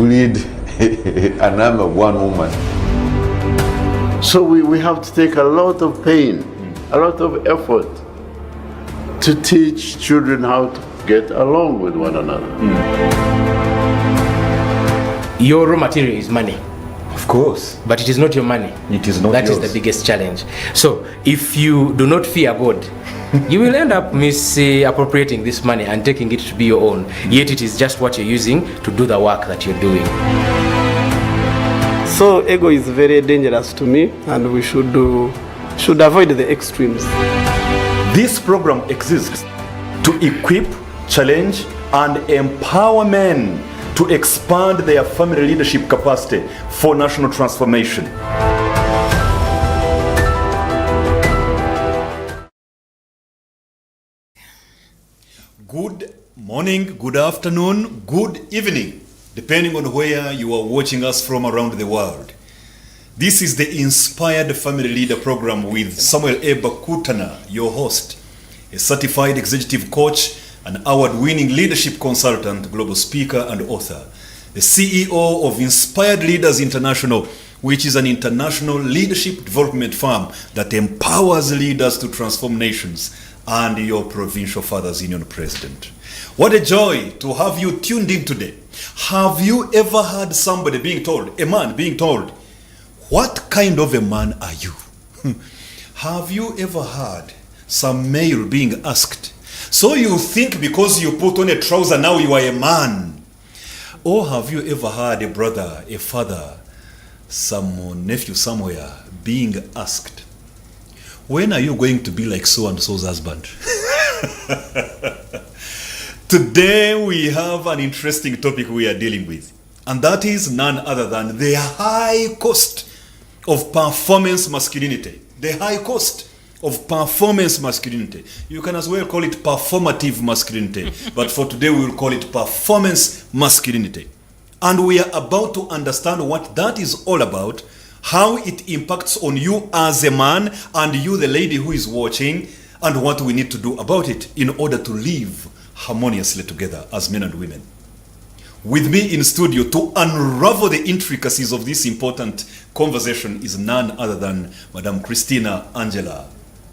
to lead an army of one woman. So we have to take a lot of pain, a lot of effort to teach children how to get along with one another. Your raw material is money. Of course. But it is not your money. It is not That yours. is the biggest challenge. So if you do not fear God, you will end up misappropriating this money and taking it to be your own. Yet it is just what you're using to do the work that you're doing. So ego is very dangerous to me, and we should avoid the extremes. This program exists to equip, challenge, and empower men to expand their family leadership capacity for national transformation. Good morning, good afternoon, good evening, depending on where you are watching us from around the world. This is the Inspired Family Leader program with Samuel A. Bakutana, your host, a certified executive coach, an award-winning leadership consultant, global speaker, and author. The CEO of Inspired Leaders International, which is an international leadership development firm that empowers leaders to transform nations, and your provincial Fathers Union president. What a joy to have you tuned in today. Have you ever heard somebody being told, a man being told, what kind of a man are you? Have you ever heard some male being asked, so you think because you put on a trouser now you are a man? Or have you ever heard a brother, a father, some nephew somewhere being asked, when are you going to be like so-and-so's husband? Today we have an interesting topic we are dealing with, and that is none other than the high cost of performance masculinity. The high cost of performance masculinity. You can as well call it performative masculinity, but for today we will call it performance masculinity. And we are about to understand what that is all about, how it impacts on you as a man and you, the lady who is watching, and what we need to do about it in order to live harmoniously together as men and women. With me in studio to unravel the intricacies of this important conversation is none other than Madam Christina Angela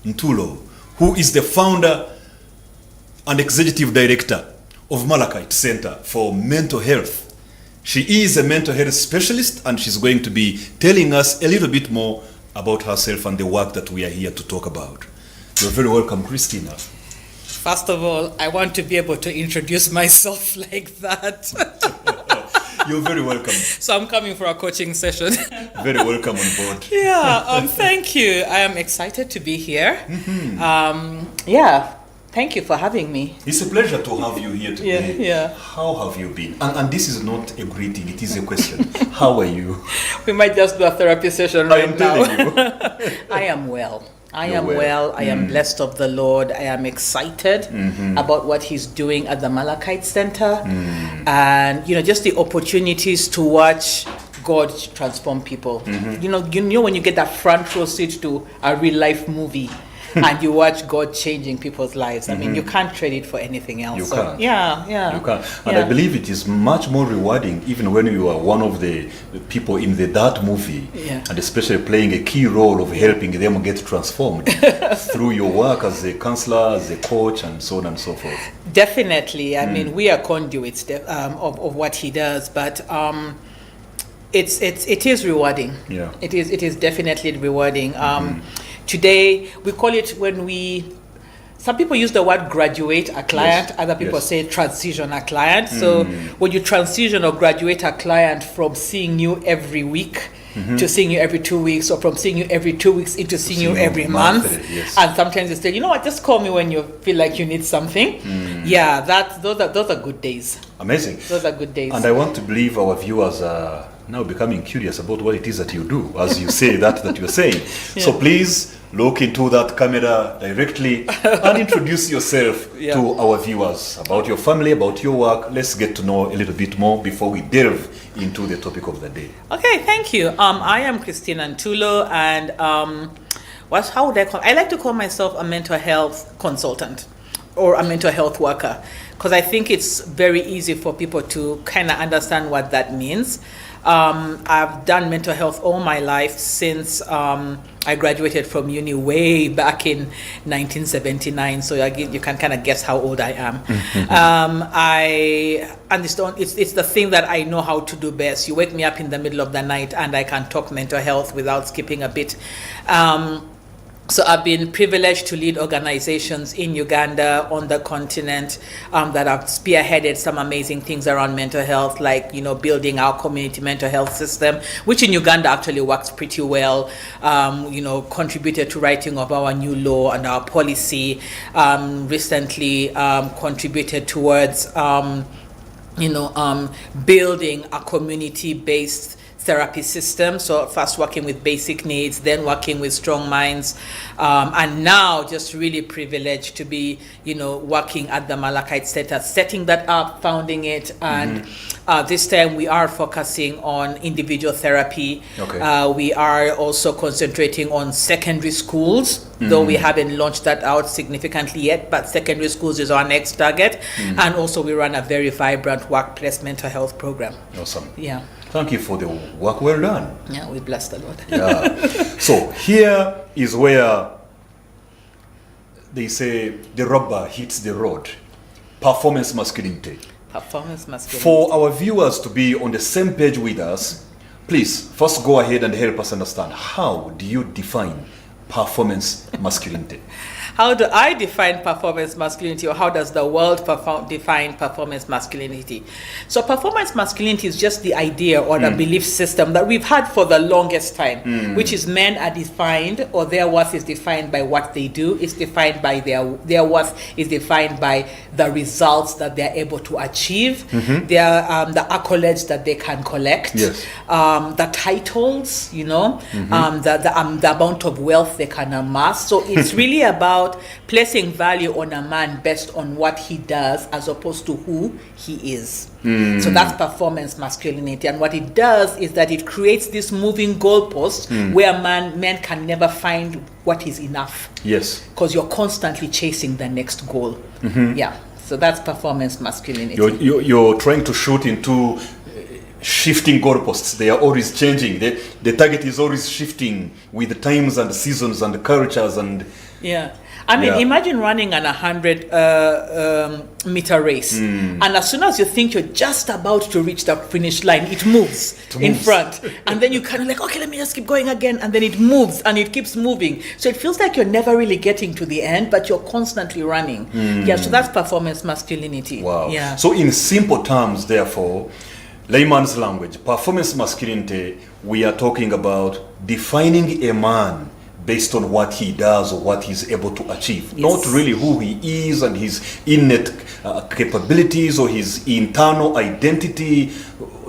Ntula, who is the founder and executive director of Malachite Centre for Mental Health. She is a mental health specialist, and she's going to be telling us a little bit more about herself and the work that we are here to talk about. You're very welcome, Christina. First of all, I want to be able to introduce myself like that. You're very welcome. So I'm coming for a coaching session. Very welcome on board. Yeah, thank you. I am excited to be here. Thank you for having me. It's a pleasure to have you here today. Yeah. How have you been? And this is not a greeting, it is a question. How are you? We might just do a therapy session I am telling you. I am well. I You're am well. I am blessed of the Lord. I am excited about what He's doing at the Malachite Centre. And, just the opportunities to watch God transform people. You know when you get that front row seat to a real life movie and you watch God changing people's lives. I mean, you can't trade it for anything else. You can't. Yeah. You can. And I believe it is much more rewarding even when you are one of the people in that movie, and especially playing a key role of helping them get transformed through your work as a counselor, as a coach, and so on and so forth. Definitely. I mean, we are conduits of what He does, but it is rewarding. Yeah. It is definitely rewarding. Today, we call it some people use the word graduate a client, other people say transition a client. So when you transition or graduate a client from seeing you every week to seeing you every 2 weeks, or from seeing you every 2 weeks into seeing you every month. And sometimes they say, you know what, just call me when you feel like you need something. Yeah, those are good days. Amazing. Those are good days. And I want to believe our viewers are now becoming curious about what it is that you do, as you say that you're saying. So please look into that camera directly and introduce yourself to our viewers, about your family, about your work. Let's get to know a little bit more before we delve into the topic of the day. Okay, thank you. I am Christina Ntula, and how would I call? I like to call myself a mental health consultant. or a mental health worker, because I think it's very easy for people to kind of understand what that means. I've done mental health all my life since I graduated from uni way back in 1979. So you can kind of guess how old I am. I understand it's the thing that I know how to do best. You wake me up in the middle of the night and I can talk mental health without skipping a bit. So I've been privileged to lead organizations in Uganda, on the continent, that have spearheaded some amazing things around mental health, like, building our community mental health system, which in Uganda actually works pretty well. Contributed to writing of our new law and our policy. Recently contributed towards, building a community-based therapy system. So first working with basic needs, then working with strong minds, and now just really privileged to be, working at the Malachite Centre, setting that up, founding it, and this time we are focusing on individual therapy. Okay. We are also concentrating on secondary schools, though we haven't launched that out significantly yet, but secondary schools is our next target. And also we run a very vibrant workplace mental health program. Awesome. Yeah. Thank you for the work well done. Yeah, we blessed a lot. Yeah. So here is where they say the rubber hits the road. Performance masculinity. Performance masculinity. For our viewers to be on the same page with us, please first go ahead and help us understand, how do you define performance masculinity? How do I define performance masculinity, or how does the world define performance masculinity? So performance masculinity is just the idea or the belief system that we've had for the longest time, which is men are defined, or their worth is defined by what they do. It's defined by their worth is defined by the results that they're able to achieve, their the accolades that they can collect, Yes. The titles, the amount of wealth they can amass. So it's really about placing value on a man based on what he does as opposed to who he is. So that's performance masculinity. And what it does is that it creates this moving goalpost where men can never find what is enough. Yes. Because you're constantly chasing the next goal. Yeah. So that's performance masculinity. You're trying to shoot into shifting goalposts. They are always changing. The target is always shifting with the times and the seasons and the cultures and... Yeah. I mean, imagine running an 100-meter race, and as soon as you think you're just about to reach the finish line, it moves in front, and then you kind of like, okay, let me just keep going again, and then it moves and it keeps moving. So it feels like you're never really getting to the end, but you're constantly running. Yeah, so that's performance masculinity. Wow. Yeah. So in simple terms, therefore, layman's language, performance masculinity, we are talking about defining a man based on what he does or what he's able to achieve. Yes. Not really who he is and his innate capabilities or his internal identity,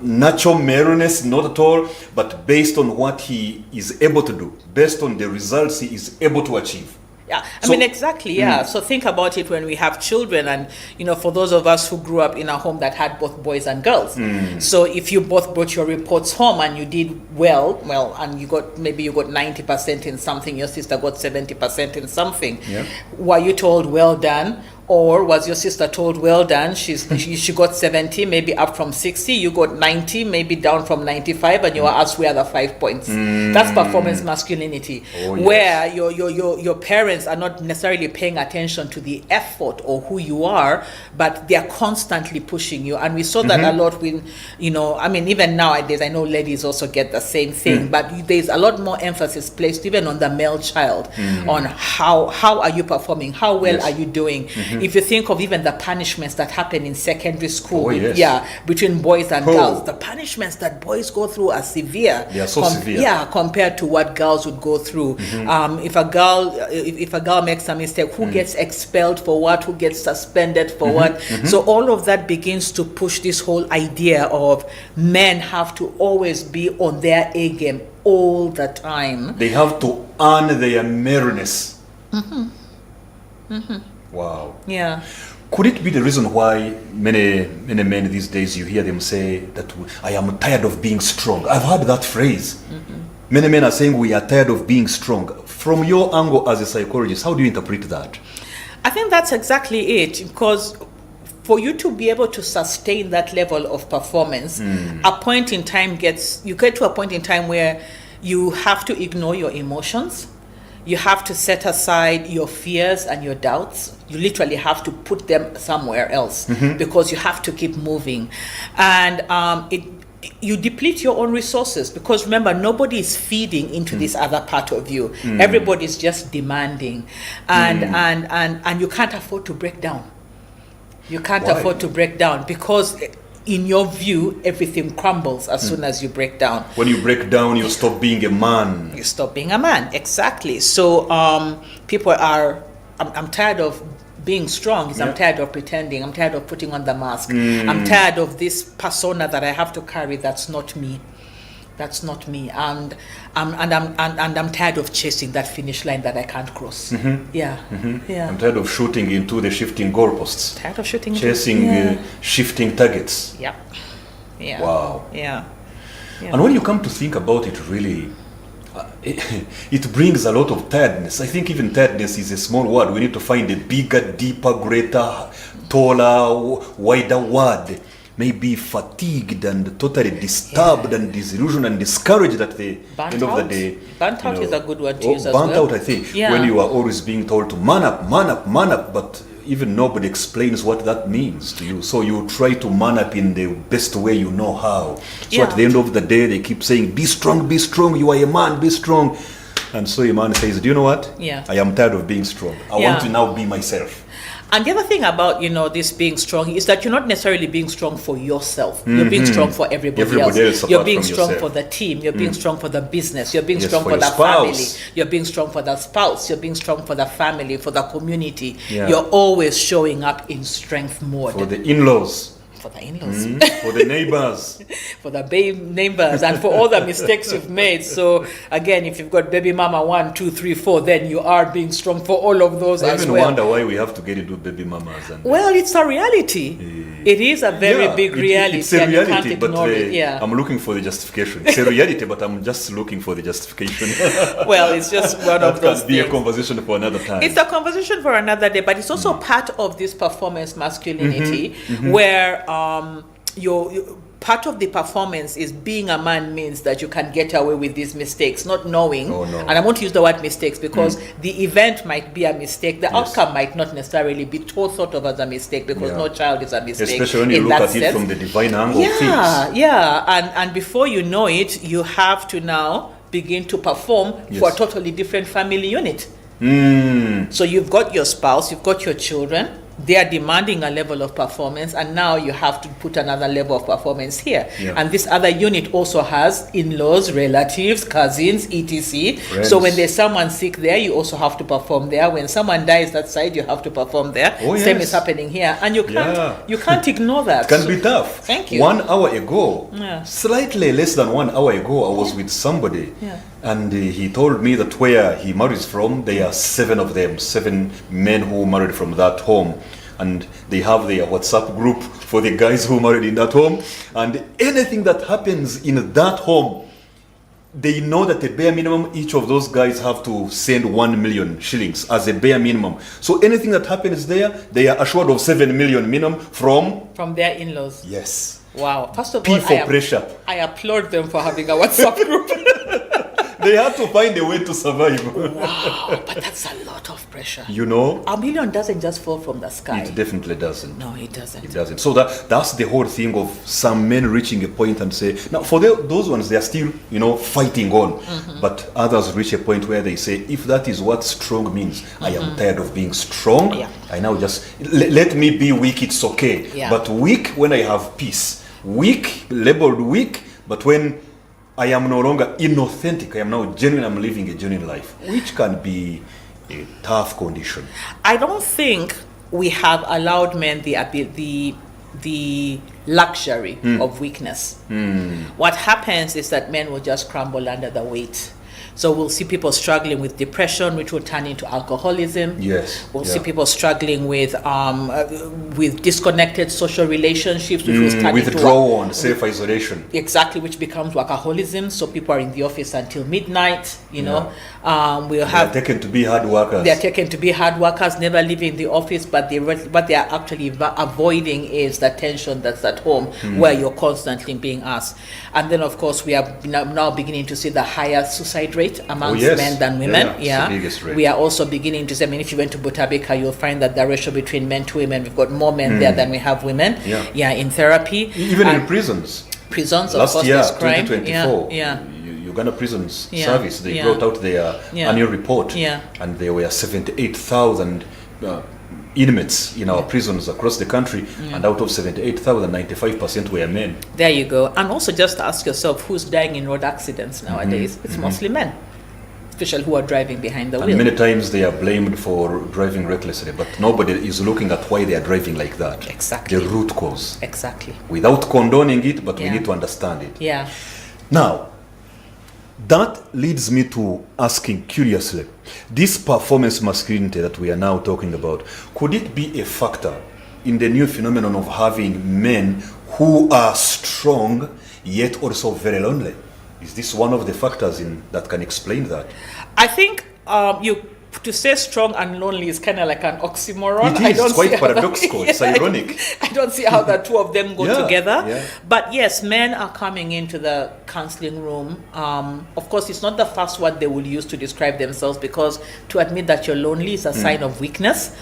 natural maleness, not at all, but based on what he is able to do, based on the results he is able to achieve. Yeah, I mean, exactly, yeah. So think about it when we have children, and, for those of us who grew up in a home that had both boys and girls. So if you both brought your reports home and you did well, and you got 90% in something, your sister got 70% in something, were you told, well done? Or was your sister told, well done, she got 70, maybe up from 60, you got 90, maybe down from 95, and you were asked where are the 5 points. That's performance masculinity, where your parents are not necessarily paying attention to the effort or who you are, but they are constantly pushing you. And we saw that a lot when, even nowadays, I know ladies also get the same thing, but there's a lot more emphasis placed even on the male child, on how are you performing, how well are you doing. If you think of even the punishments that happen in secondary school, between boys and girls, the punishments that boys go through are severe. They are so severe. Yeah, compared to what girls would go through. If a girl makes a mistake, who gets expelled for what? Who gets suspended for what? So all of that begins to push this whole idea of men have to always be on their A game all the time. They have to earn their maleness. Wow. Yeah. Could it be the reason why many men these days, you hear them say that I am tired of being strong? I've heard that phrase. Many men are saying we are tired of being strong. From your angle as a psychologist, how do you interpret that? I think that's exactly it, because for you to be able to sustain that level of performance, a point in time you get to a point in time where you have to ignore your emotions. You have to set aside your fears and your doubts. You literally have to put them somewhere else because you have to keep moving. And you deplete your own resources, because remember, nobody is feeding into this other part of you. Everybody's just demanding. And you can't afford to break down. You can't afford to break down, because in your view, everything crumbles as soon as you break down. When you break down, you stop being a man. You stop being a man, exactly. So people are, I'm tired of being strong. I'm tired of pretending. I'm tired of putting on the mask. I'm tired of this persona that I have to carry. That's not me. That's not me. And I'm tired of chasing that finish line that I can't cross. Yeah. I'm tired of shooting into the shifting goalposts. Tired of shooting chasing shifting targets. Yeah. Yeah. Wow. Yeah. And when you come to think about it, really, it brings a lot of tiredness. I think even tiredness is a small word. We need to find a bigger, deeper, greater, taller, wider word. Maybe fatigued and totally disturbed and disillusioned and discouraged at the end of the day. Burnt out is a good word to use as well. Burnt out, I think. Yeah. When you are always being told to man up, man up, man up, but even nobody explains what that means to you. So you try to man up in the best way you know how. So at the end of the day, they keep saying, be strong, you are a man, be strong. And so a man says, do you know what? Yeah. I am tired of being strong. I want to now be myself. And the other thing about, this being strong is that you're not necessarily being strong for yourself. You're being strong for everybody else. You're being strong for the team. You're being strong for the business. You're being strong for the family. You're being strong for the spouse. You're being strong for the family, for the community. Yeah. You're always showing up in strength mode. For the in-laws. For the in-laws. For the neighbors. For the neighbors, and for all the mistakes you've made. So again, if you've got baby mama 1, 2, 3, 4, then you are being strong for all of those as well. I even wonder why we have to get into baby mamas. Well, it's a reality. It is a very big reality. It's a reality, and you can't ignore it. Yeah. I'm looking for the justification. It's a reality, but I'm just looking for the justification. Well, it's just one of those things. That can be a conversation for another time. It's a conversation for another day, but it's also part of this performance masculinity, where part of the performance is being a man means that you can get away with these mistakes, not knowing. Oh, no. And I want to use the word mistakes because the event might be a mistake. The outcome might not necessarily be thought of as a mistake, because no child is a mistake. Especially when you look at it from the divine angle of things. Yeah. And before you know it, you have to now begin to perform for a totally different family unit. So you've got your spouse, you've got your children. They are demanding a level of performance, and now you have to put another level of performance here. Yeah. And this other unit also has in-laws, relatives, cousins, etc. Friends. So when there's someone sick there, you also have to perform there. When someone dies that side, you have to perform there. Same is happening here, and you can't ignore that. It can be tough. Thank you. 1 hour ago, slightly less than 1 hour ago, I was with somebody. And he told me that where he marries from, there are 7 of them, 7 men who married from that home. And they have their WhatsApp group for the guys who married in that home. And anything that happens in that home, they know that the bare minimum, each of those guys have to send 1 million shillings as a bare minimum. So anything that happens there, they are assured of 7 million minimum from their in-laws. Yes. Wow. First of all, pressure. I applaud them for having a WhatsApp group. They have to find a way to survive. Wow, but that's a lot of pressure. You know? $1 million doesn't just fall from the sky. It definitely doesn't. No, it doesn't. It doesn't. So that's the whole thing of some men reaching a point and say, now for those ones, they are still, fighting on. But others reach a point where they say, if that is what strong means, I am tired of being strong. Yeah. I now just, let me be weak, it's okay. Yeah. But weak when I have peace. Weak, labeled weak, but when I am no longer inauthentic, I am now genuine, I'm living a genuine life, which can be a tough condition. I don't think we have allowed men the luxury of weakness. What happens is that men will just crumble under the weight. So we'll see people struggling with depression, which will turn into alcoholism. Yes. We'll see people struggling with disconnected social relationships, which will turn into withdrawal and self-isolation. Exactly, which becomes workaholism. So people are in the office until midnight. We'll have They're taken to be hard workers. They're taken to be hard workers, never leaving the office, but what they are actually avoiding is the tension that's at home, where you're constantly being asked. And then, of course, we are now beginning to see the higher suicide rate amongst men than women. Yeah, it's the biggest rate. We are also beginning to see, if you went to Butabika, you'll find that the ratio between men to women, we've got more men there than we have women. In therapy. Even in prisons. Prisons, of Last course, year, there's crime. 2024, Uganda Prisons Service, they brought out their annual report, and there were 78,000 inmates in our prisons across the country, and out of 78,000, 95% were men. There you go. And also just ask yourself, who's dying in road accidents nowadays? It's mostly men, especially who are driving behind the wheel. And many times they are blamed for driving recklessly, but nobody is looking at why they are driving like that. Exactly. The root cause. Exactly. Without condoning it, but we need to understand it. Yeah. Now, that leads me to asking curiously, this performance masculinity that we are now talking about, could it be a factor in the new phenomenon of having men who are strong yet also very lonely? Is this one of the factors that can explain that? I think to say strong and lonely is kind of like an oxymoron. It is. It's quite paradoxical. It's ironic. I don't see how the two of them go together. Yeah. But yes, men are coming into the counseling room. Of course, it's not the first word they will use to describe themselves, because to admit that you're lonely is a sign of weakness.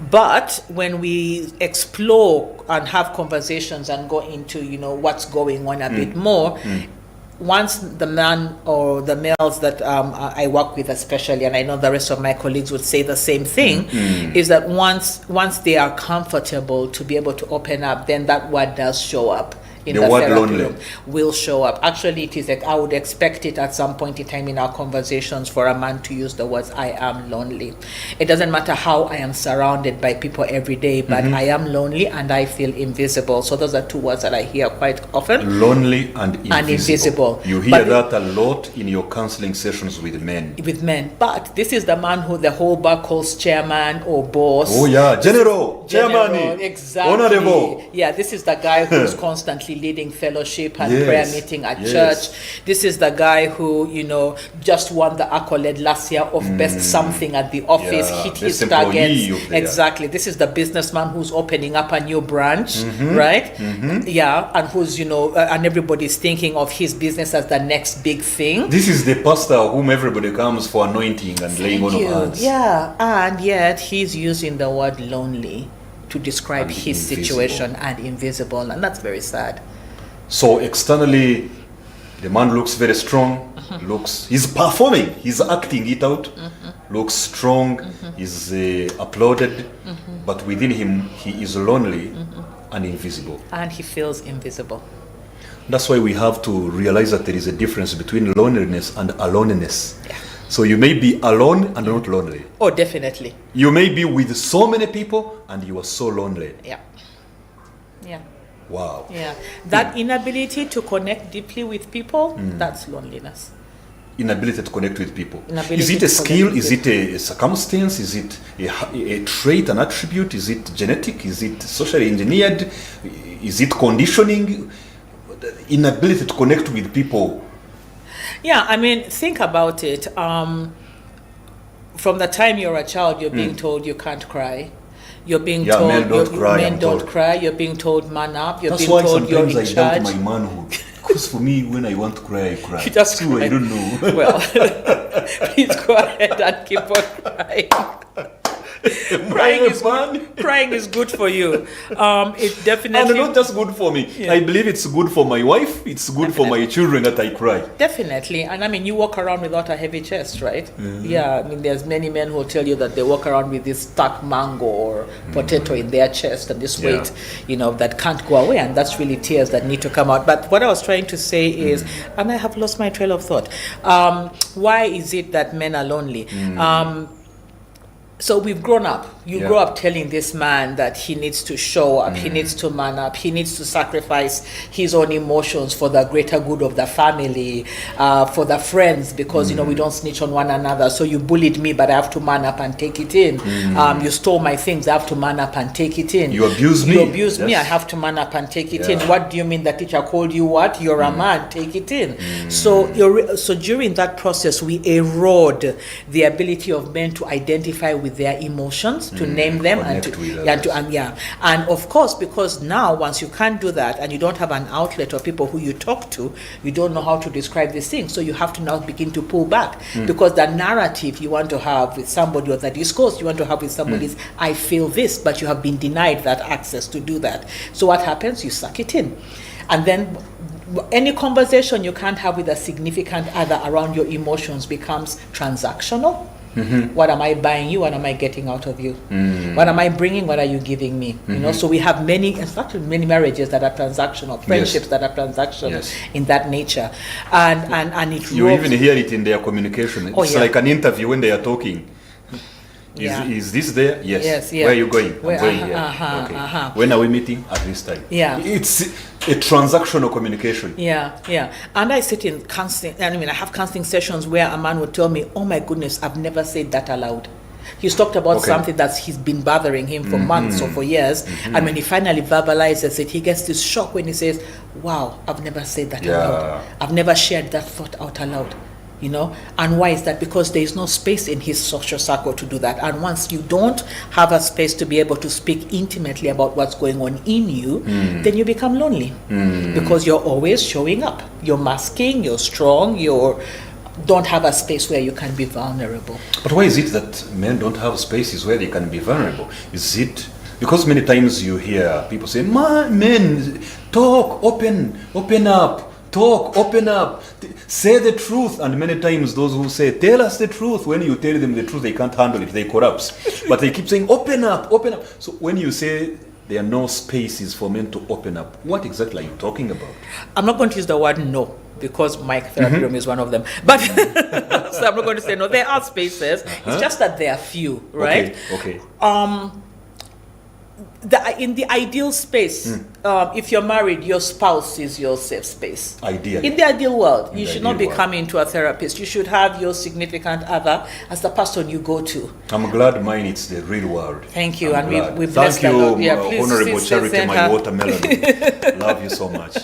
But when we explore and have conversations and go into, what's going on a bit more, once the man or the males that I work with especially, and I know the rest of my colleagues would say the same thing, is that once they are comfortable to be able to open up, then that word does show up. In the word therapy lonely room will show up. Actually, it is like I would expect it at some point in time in our conversations for a man to use the words "I am lonely." It doesn't matter how I am surrounded by people every day, but I am lonely and I feel invisible. So those are two words that I hear quite often. Lonely and invisible. You hear that a lot in your counseling sessions with men. But this is the man who the whole bar calls chairman or boss. Oh yeah, general, chairman, exactly. Honorable. Yeah, this is the guy who's constantly leading fellowship and prayer meeting at church. This is the guy who, just won the accolade last year of best something at the office, hit his targets. Exactly. This is the businessman who's opening up a new branch, right? Yeah, and who's, and everybody's thinking of his business as the next big thing. This is the pastor whom everybody comes for anointing and laying on of hands. Yeah, and yet he's using the word lonely to describe his situation and invisible, and that's very sad. So externally, the man looks very strong, he's performing, he's acting it out, looks strong, is applauded, but within him, he is lonely and invisible. And he feels invisible. That's why we have to realize that there is a difference between loneliness and aloneness. Yeah. So you may be alone and not lonely. Oh, definitely. You may be with so many people and you are so lonely. Yeah. Yeah. Wow. Yeah. That inability to connect deeply with people, that's loneliness. Inability to connect with people. Is it a skill? Is it a circumstance? Is it a trait, an attribute? Is it genetic? Is it socially engineered? Is it conditioning? Inability to connect with people. Yeah, think about it. From the time you're a child, you're being told you can't cry. You're being told men don't cry. You're being told man up. You're That's being why told you're in sometimes I charge. doubt my manhood. Because for me, when I want to cry, I cry. You just cry. I don't know. Well, please go ahead and keep on crying. Crying is good for you. It definitely. And not just good for me. Yeah. I believe it's good for my wife. It's good for my children that I cry. Definitely. And you walk around without a heavy chest, right? Yeah. There's many men who will tell you that they walk around with this stuck mango or potato in their chest and this weight, that can't go away. And that's really tears that need to come out. But what I was trying to say is, and I have lost my trail of thought. Why is it that men are lonely? So we've grown up. You Yeah. grow up telling this man that he needs to show up, he needs to man up, he needs to sacrifice his own emotions for the greater good of the family, for the friends, because you know we don't snitch on one another. So you bullied me, but I have to man up and take it in. You stole my things, I have to man up and take it in. You abused me. You abused me, I Yes. have to man up and take it Yeah. in. What do you mean the teacher called you what? You're a man, take it in. So so during that process, we erode the ability of men to identify with their emotions, to name them, and Connect with to and of course, because now once you can't do that and you don't have an outlet of people who you talk to, you don't know how to describe these things. So you have to now begin to pull back, because the narrative you want to have with somebody, or the discourse you want to have with somebody is, I feel this, but you have been denied that access to do that. So what happens? You suck it in, and then any conversation you can't have with a significant other around your emotions becomes transactional. What am I buying you? What am I getting out of you? What am I bringing? What are you giving me? You know, so we have many marriages that are transactional, friendships that are transactional Yes. in that nature, and it You robs- even hear it in their communication. Oh, It's yeah. like an interview when they are talking. Yeah. Is this there? Yes. Yes, yeah. Where are you going? Where- I'm going uh-huh, here. Okay. uh-huh. When are we meeting? At this time. Yeah. It's a transactional communication. Yeah. And I sit in counseling, I have counseling sessions where a man would tell me, oh my goodness, I've never said that aloud. He's talked about Okay. something he's been bothering him for months or for years. And when he finally verbalizes it, he gets this shock when he says, wow, I've never said that aloud. I've never shared that thought out aloud. You know, and why is that? Because there is no space in his social circle to do that. And once you don't have a space to be able to speak intimately about what's going on in you, then you become lonely, because you're always showing up. You're masking, you're strong, don't have a space where you can be vulnerable. But why is it that men don't have spaces where they can be vulnerable? Is it because many times you hear people say, men, talk, open up. Talk, open up, say the truth. And many times those who say, tell us the truth, when you tell them the truth, they can't handle it, they collapse. But they keep saying, open up. So when you say there are no spaces for men to open up, what exactly are you talking about? I'm not going to use the word no, because my therapy room is one of them. But so I'm not going to say no. There are spaces. It's just that there are few, right? Okay. In the ideal space, if you're married, your spouse is your safe space. Ideally. In the ideal world, you the should not be ideal world. coming to a therapist. You should have your significant other as the person you go to. I'm glad mine it's the real world. Thank you, I'm and glad. we bless Thank the you, Lord. Yeah, please, Honorable please Charity, send my her- watermelon. Love you so much.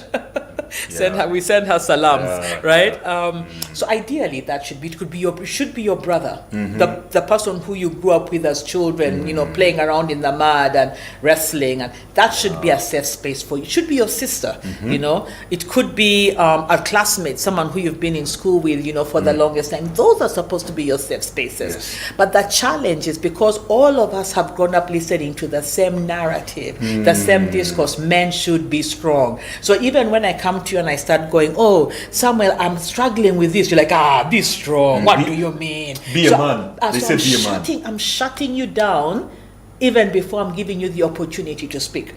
We send her salams, Yeah, right? So ideally, it should be your brother, the person who you grew up with as children, you know, playing around in the mud and wrestling, and that should be a safe space for you. It should be your sister, you know. It could be a classmate, someone who you've been in school with, you know, for the longest time. Those are supposed to be your safe spaces. Yes. But the challenge is because all of us have grown up listening to the same narrative, the same discourse. Men should be strong. So even when I come to you and I start going, oh, Samuel, I'm struggling with this, you're like, be strong. What do you mean? Be a man. They said be a man. I'm shutting you down even before I'm giving you the opportunity to speak.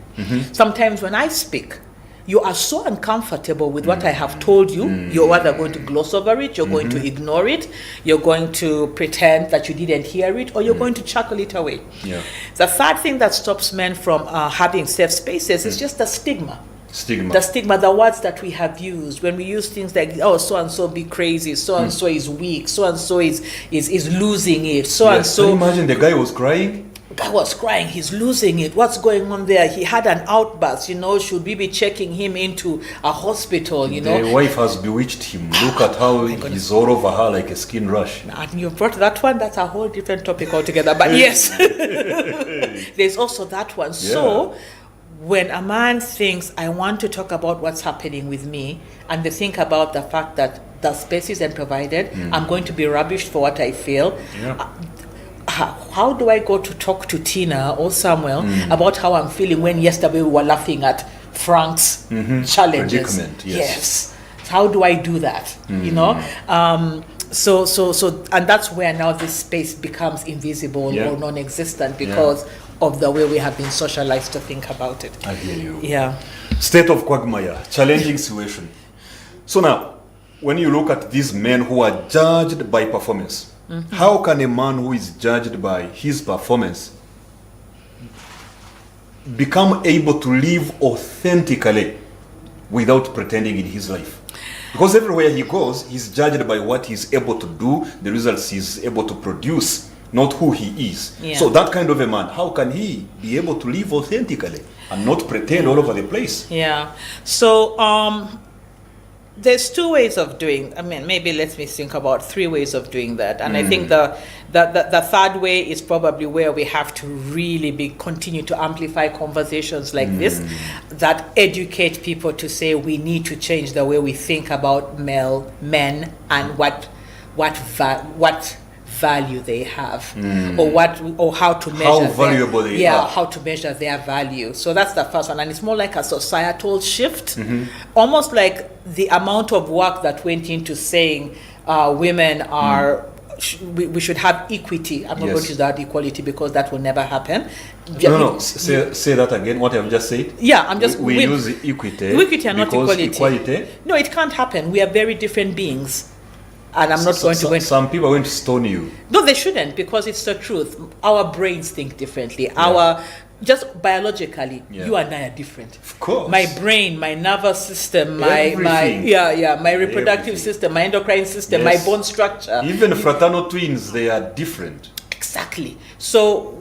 Sometimes when I speak, you are so uncomfortable with what I have told you, you're either going to gloss over it, you're going to ignore it, you're going to pretend that you didn't hear it, or you're going to chuckle it away. Yeah. The third thing that stops men from having safe spaces is just the stigma. The stigma, the words that we have used when we use things like, oh, so and so be crazy, so and so is weak, so and so is losing it, so and Can so. you imagine the guy was crying? Guy was crying, he's losing it. What's going on there? He had an outburst, you know. Should we be checking him into a hospital, you know? The wife has bewitched him. Look at how he's all over her like a skin rush. And you brought that one, that's a whole different topic altogether. But yes, there's also that one. So when a man thinks, I want to talk about what's happening with me, and they think about the fact that the space isn't provided, I'm going to be rubbished for what I feel. How do I go to talk to Tina or Samuel about how I'm feeling when yesterday we were laughing at Frank's challenges? Predicament, yes. How do I do that? You know? So, and that's where now this space becomes invisible or non-existent because of the way we have been socialized to think about it. I hear you. Yeah. State of quagmire, challenging situation. So now, when you look at these men who are judged by performance, How can a man who is judged by his performance become able to live authentically without pretending in his life? Because everywhere he goes, he's judged by what he's able to do, the results he's able to produce, not who he is. Yeah. So that kind of a man, how can he be able to live authentically and not pretend all over the place? Yeah. So there's two ways of doing. I mean, maybe let me think about three ways of doing that. And I think the third way is probably where we have to really continue to amplify conversations like this that educate people to say we need to change the way we think about men and what value they have, or how to measure how valuable they are. How to measure their value. So that's the first one, and it's more like a societal shift, almost like the amount of work that went into saying women are we should have equity. I'm not going to use that equality because that will never happen. No. Say that again. What I've just said. Yeah, I'm just. We use equity. Equity and not equality. Equality. No, it can't happen. We are very different beings. And I'm not going to win. Some people are going to stone you. No, they shouldn't, because it's the truth. Our brains think differently. Just biologically, you and I are different. Of course. My brain, my nervous system, my reproductive system, my endocrine system, my bone structure. Even fraternal twins, they are different. Exactly. So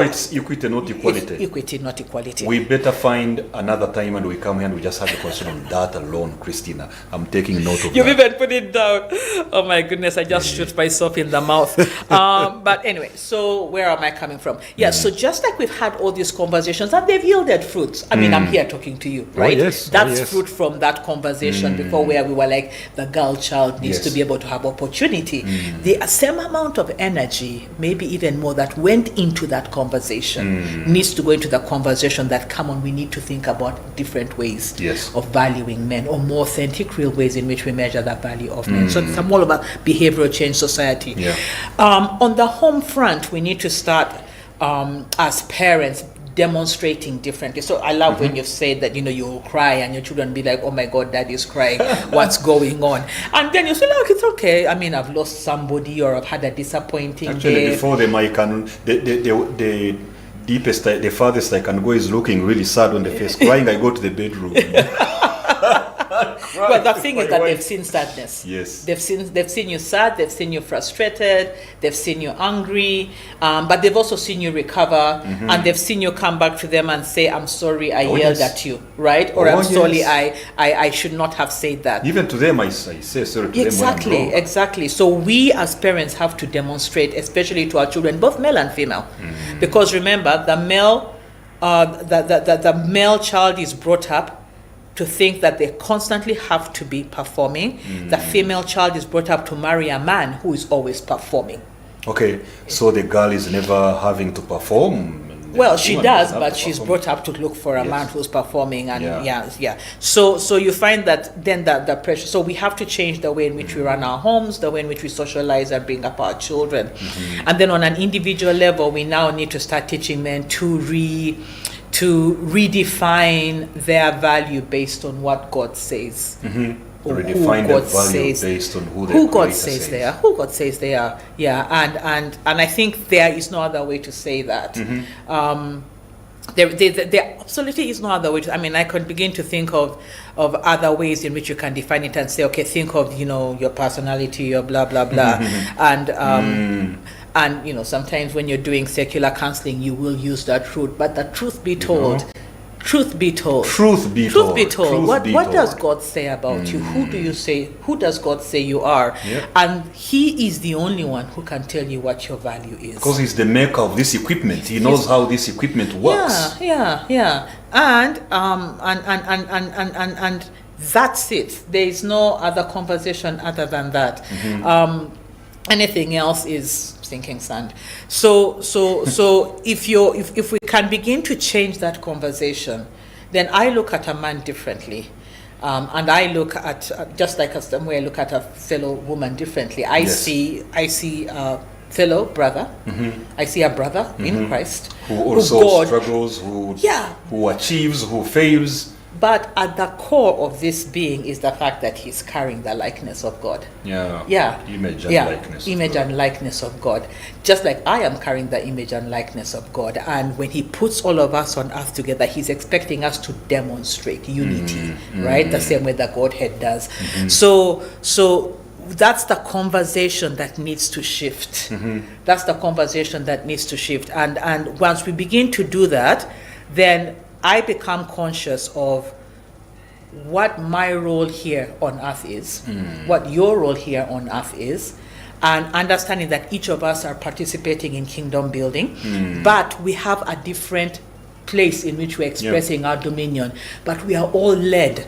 it's equity, not equality. It's equity, not equality. We better find another time and we come here and we just have a question on that alone, Christina. I'm taking note of You've that. even put it down. Oh my goodness, I just shoot myself in the mouth. But anyway, so where am I coming from? So just like we've had all these conversations and they've yielded fruits. I mean, I'm here talking to you, right? That's fruit from that conversation before, where we were like, the girl child needs to be able to have opportunity. The same amount of energy, maybe even more, that went into that conversation needs to go into the conversation that, come on, we need to think about different ways of valuing men, or more authentic, real ways in which we measure the value of men. So it's all about behavioral change society. On the home front, we need to start as parents demonstrating differently. So I love when you've said that, you'll cry and your children be like, oh my God, daddy's crying, what's going on? And then you say, look, it's okay. I mean, I've lost somebody, or I've had a disappointing day. Before the mic, the deepest, the farthest I can go is looking really sad on the face, crying. I go to the bedroom. Well, the thing is that they've seen sadness. Yes. They've seen you sad, they've seen you frustrated, they've seen you angry, but they've also seen you recover, and they've seen you come back to them and say, I'm sorry, I yelled at you, right? Or I'm sorry, I should not have said that. Even to them, I say sorry to them when I'm wrong. Exactly. So we as parents have to demonstrate, especially to our children, both male and female, because remember, the male child is brought up to think that they constantly have to be performing. The female child is brought up to marry a man who is always performing. Okay, so the girl is never having to perform. Well, she does, but she's brought up to look for a man who's performing, and So you find that then the pressure. So we have to change the way in which we run our homes, the way in which we socialize and bring up our children, and then on an individual level, we now need to start teaching men to redefine their value based on what God says. Redefine their value based on who God says they are. Who God says they are. Yeah, and I think there is no other way to say that. There absolutely is no other way to. I mean, I could begin to think of other ways in which you can define it and say, okay, think of your personality, your blah blah blah, and sometimes when you're doing secular counseling, you will use that route. But the truth be told, what does God say about you? Who does God say you are? And He is the only one who can tell you what your value is. Because He's the maker of this equipment. He knows how this equipment works. And that's it. There is no other conversation other than that. Anything else is sinking sand. So if we can begin to change that conversation, then I look at a man differently, and I look at just like a way I look at a fellow woman differently. I see a fellow brother. I see a brother in Christ who also struggles, who achieves, who fails. But at the core of this being is the fact that he's carrying the likeness of God. Yeah. Image and likeness. Image and likeness of God. Just like I am carrying the image and likeness of God. And when he puts all of us on earth together, he's expecting us to demonstrate unity, right? The same way the Godhead does. So that's the conversation that needs to shift. That's the conversation that needs to shift. And once we begin to do that, then I become conscious of what my role here on earth is, what your role here on earth is, and understanding that each of us are participating in kingdom building, but we have a different place in which we're expressing our dominion, but we are all led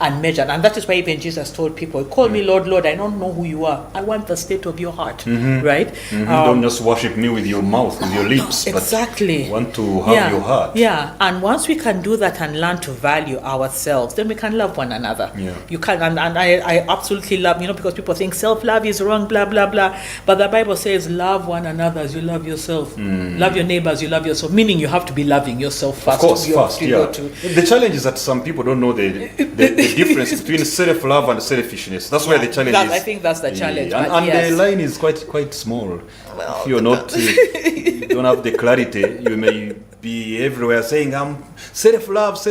and measured. And that is why even Jesus told people, call me Lord, Lord, I don't know who you are. I want the state of your heart, right? Don't just worship me with your mouth, with your lips, exactly. but want to have your heart. Yeah, and once we can do that and learn to value ourselves, then we can love one another. You can, and I absolutely love, because people think self-love is wrong, blah, blah, blah. But the Bible says, love one another as you love yourself. Love your neighbor as you love yourself, meaning you have to be loving yourself first. Of course, first, The challenge is that some people don't know the difference between self-love and selfishness. That's where the challenge is. I think that's the challenge. And the line is quite small. If you're not, you don't have the clarity, you may be everywhere saying, I'm self-love,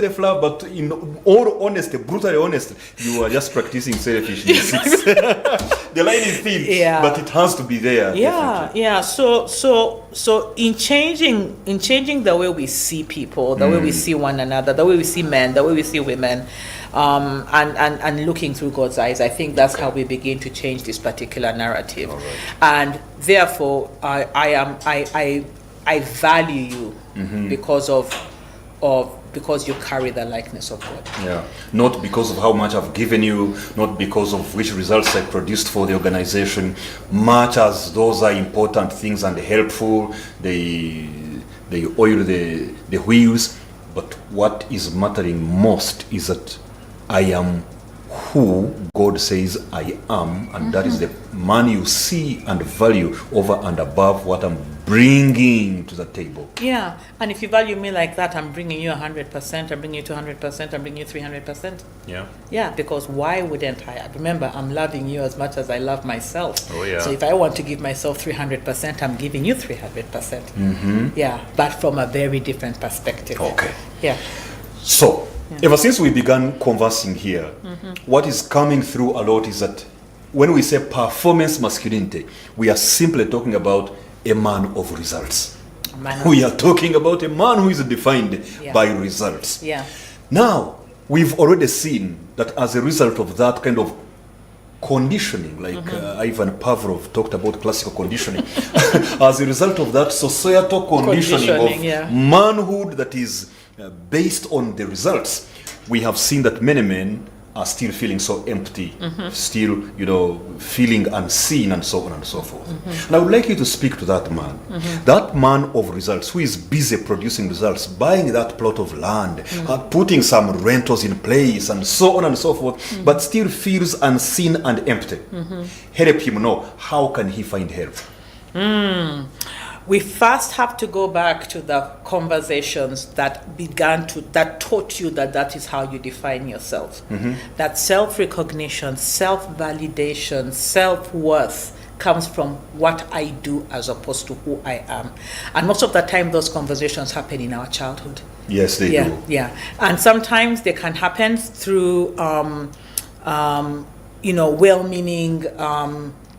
but in all honesty, brutally honest, you are just practicing selfishness. The line is thin, but it has to be there. Yeah. So in changing the way we see people, the way we see one another, the way we see men, the way we see women, and looking through God's eyes, I think that's how we begin to change this particular narrative. And therefore, I value you because you carry the likeness of God. Not because of how much I've given you, not because of which results I produced for the organization, much as those are important things and helpful, they oil the wheels. But what is mattering most is that I am who God says I am, and that is the man you see and value over and above what I'm bringing to the table. Yeah, and if you value me like that, I'm bringing you 100%, I'm bringing you 200%, I'm bringing you 300%. Yeah, because why wouldn't I? Remember, I'm loving you as much as I love myself. So if I want to give myself 300%, I'm giving you 300%. Yeah, but from a very different perspective. So, ever since we began conversing here, what is coming through a lot is that when we say performance masculinity, we are simply talking about a man of results. We are talking about a man who is defined by results. Now, we've already seen that as a result of that kind of conditioning, like Ivan Pavlov talked about classical conditioning, as a result of that societal conditioning of manhood that is based on the results, we have seen that many men are still feeling so empty, still, feeling unseen and so on and so forth. And I would like you to speak to that man of results, who is busy producing results, buying that plot of land, putting some rentals in place and so on and so forth, but still feels unseen and empty. Help him know, how can he find help? We first have to go back to the conversations that taught you that is how you define yourself. That self-recognition, self-validation, self-worth comes from what I do as opposed to who I am. And most of the time, those conversations happen in our childhood. Yes, they do. Yeah. And sometimes they can happen through, well-meaning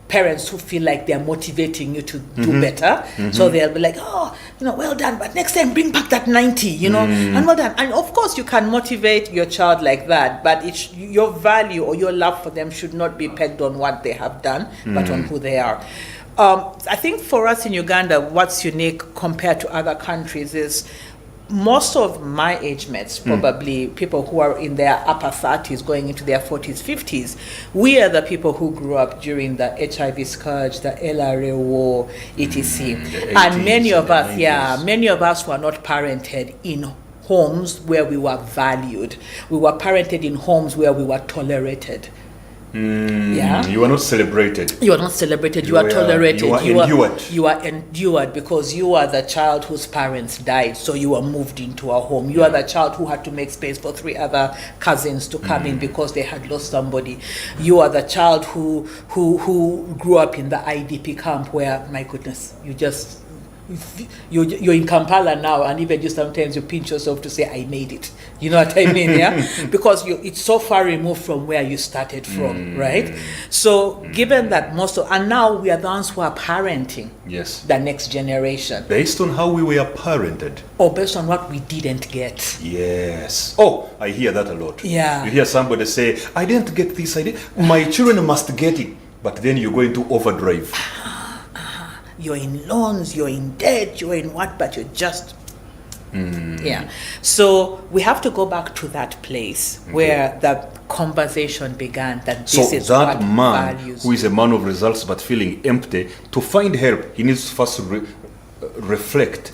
parents who feel like they're motivating you to do better. So they'll be like, well done, but next time bring back that 90, and well done. And of course you can motivate your child like that, but your value or your love for them should not be pegged on what they have done, but on who they are. I think for us in Uganda, what's unique compared to other countries is most of my age mates, probably people who are in their upper 30s going into their 40s, 50s, we are the people who grew up during the HIV scourge, the LRA war, etc. And many of us were not parented in homes where we were valued. We were parented in homes where we were tolerated. You are not celebrated. You are not celebrated. You are tolerated. You are endured. You are endured because you are the child whose parents died, so you are moved into a home. You are the child who had to make space for 3 other cousins to come in because they had lost somebody. You are the child who grew up in the IDP camp where, my goodness, you're in Kampala now, and even you sometimes you pinch yourself to say, I made it. You know what I mean? Yeah, because it's so far removed from where you started from, right? So given that and now we are the ones who are parenting the next generation based on how we were parented, or based on what we didn't get. Yes. Oh, I hear that a lot. Yeah. You hear somebody say, I didn't get this, my children must get it, but then you go into overdrive. You're in loans, you're in debt, you're in what, but you're just... Yeah. So we have to go back to that place where the conversation began, that this is that what man values. who is a man of results but feeling empty, to find help, he needs to first reflect.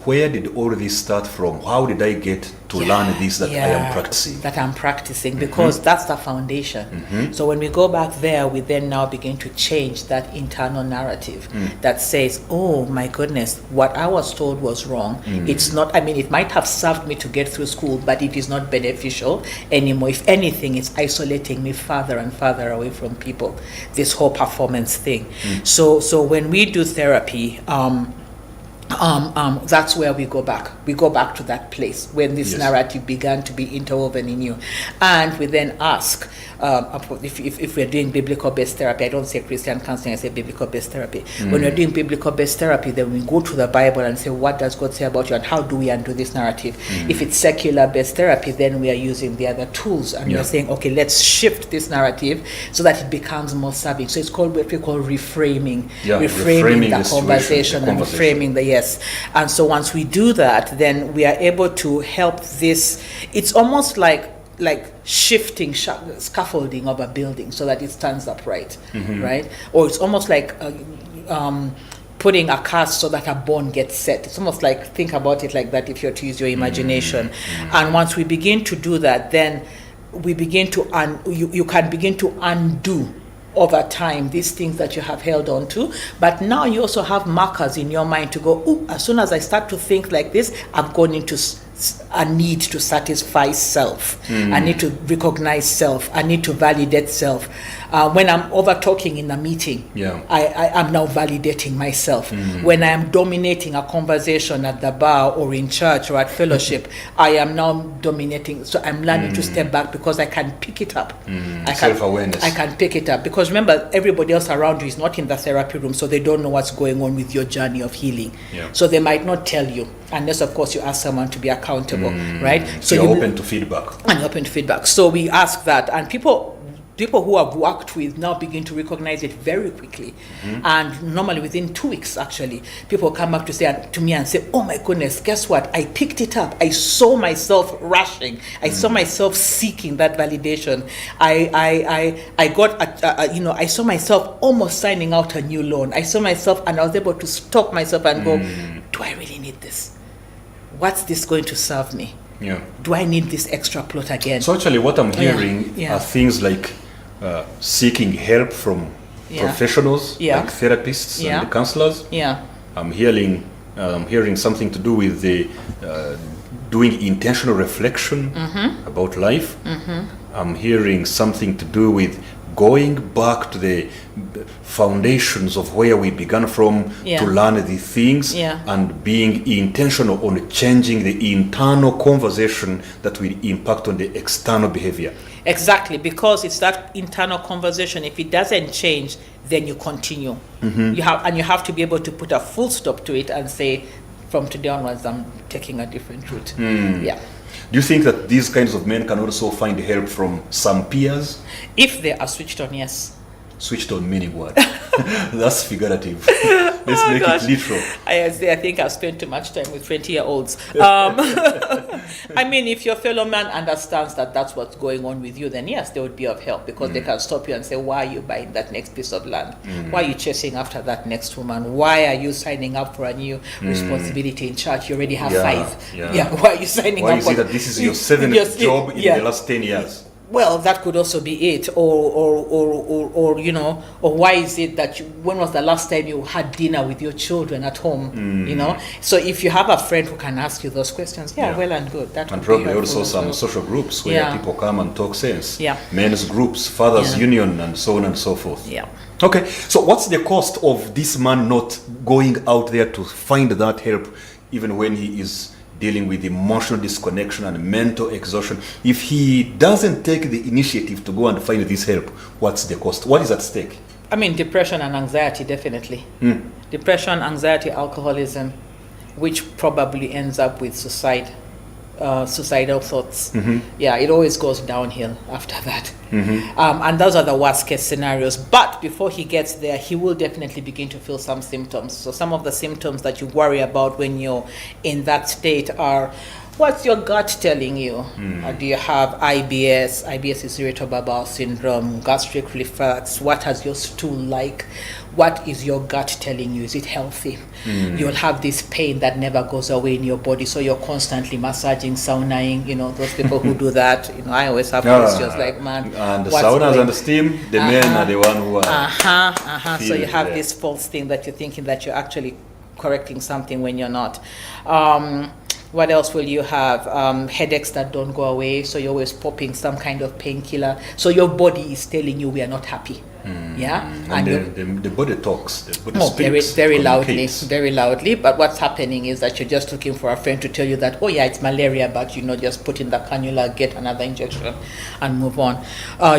Where did all this start from? How did I get to learn this that I am practicing? That I'm practicing, because that's the foundation. So when we go back there, we then now begin to change that internal narrative that says, oh my goodness, what I was told was wrong. It's not, I mean, it might have served me to get through school, but it is not beneficial anymore. If anything, it's isolating me farther and farther away from people, this whole performance thing. So when we do therapy, that's where we go back. We go back to that place when this narrative began to be interwoven in you, and we then ask if we're doing biblical-based therapy. I don't say Christian counseling; I say biblical-based therapy. When we're doing biblical-based therapy, then we go to the Bible and say, what does God say about you, and how do we undo this narrative? If it's secular-based therapy, then we are using the other tools, and we're saying, okay, let's shift this narrative so that it becomes more serving. So it's called what we call reframing, reframing the conversation and reframing the and so once we do that, then we are able to help this. It's almost like shifting scaffolding of a building so that it stands upright, right? Or it's almost like putting a cast so that a bone gets set. It's almost like, think about it like that if you're to use your imagination. And once we begin to do that, then we begin to you can begin to undo over time these things that you have held on to, but now you also have markers in your mind to go, ooh, as soon as I start to think like this, I've gone into a need to satisfy self. I need to recognize self. I need to validate self. When I'm over talking in a meeting, I am now validating myself. When I am dominating a conversation at the bar or in church or at fellowship, I am now dominating. So I'm learning to step back because I can pick it up. Self-awareness. I can pick it up because remember, everybody else around you is not in the therapy room, so they don't know what's going on with your journey of healing. So they might not tell you, unless of course you ask someone to be accountable, right? So you're open to feedback. And open to feedback. So we ask that, and people who have worked with now begin to recognize it very quickly. And normally within 2 weeks, actually, people come up to me and say, oh my goodness, guess what? I picked it up. I saw myself rushing. I saw myself seeking that validation. I got, I saw myself almost signing out a new loan. I saw myself and I was able to stop myself and go, do I really need this? What's this going to serve me? Do I need this extra plot again? So actually what I'm hearing are things like seeking help from professionals like therapists and counselors. I'm hearing something to do with the doing intentional reflection about life. I'm hearing something to do with going back to the foundations of where we began from to learn these things and being intentional on changing the internal conversation that will impact on the external behavior. Exactly, because it's that internal conversation. If it doesn't change, then you continue. You have to be able to put a full stop to it and say, from today onwards, I'm taking a different route. Do you think that these kinds of men can also find help from some peers? If they are switched on, yes. Switched on meaning what? That's figurative. Let's make it literal. I think I've spent too much time with 20-year-olds. I mean, if your fellow man understands that that's what's going on with you, then yes, they would be of help because they can stop you and say, why are you buying that next piece of land? Why are you chasing after that next woman? Why are you signing up for a new responsibility in church? You already have 5. Why are you signing up? Why is it that this is your 7th job in the last 10 years? Well, that could also be it, or you know, or why is it that when was the last time you had dinner with your children at home? You know, so if you have a friend who can ask you those questions, well and good. That and would probably be helpful also as some well. social groups where people come and talk sense. Yeah. Men's groups, fathers Yeah. union, and so on and so forth. Yeah. Okay, so what's the cost of this man not going out there to find that help, even when he is dealing with emotional disconnection and mental exhaustion? If he doesn't take the initiative to go and find this help, what's the cost? What is at stake? I mean, depression and anxiety, definitely. Depression, anxiety, alcoholism, which probably ends up with suicidal thoughts. Yeah, it always goes downhill after that. And those are the worst case scenarios. But before he gets there, he will definitely begin to feel some symptoms. So some of the symptoms that you worry about when you're in that state are, what's your gut telling you? Do you have IBS? IBS is irritable bowel syndrome, gastric reflux. What has your stool like? What is your gut telling you? Is it healthy? You'll have this pain that never goes away in your body, so you're constantly massaging, saunaing. You know, those people who do that. You know, I always have questions like, man, And the what's saunas going- and the steam, the men are the one who are. So you feel have there. this false thing that you're thinking that you're actually correcting something when you're not. What else will you have? Headaches that don't go away, so you're always popping some kind of painkiller. So your body is telling you we are not happy. Yeah, And you're- the body talks. The body Oh, very, speaks, very loudly, communicates. very loudly. But what's happening is that you're just looking for a friend to tell you that, oh yeah, it's malaria, but you know, just put in the cannula, get another injection, and move on.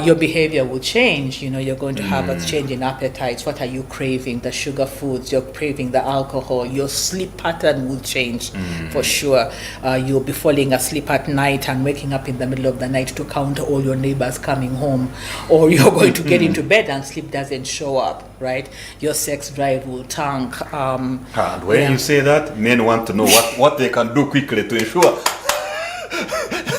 Your behavior will change. You know, you're going to have a change in appetites. What are you craving? The sugar foods. You're craving the alcohol. Your sleep pattern will change for sure. You'll be falling asleep at night and waking up in the middle of the night to count all your neighbors coming home, or you're going to get into bed and sleep doesn't show up, right? Your sex drive will tank. And when Yeah. you say that, men want to know what they can do quickly to ensure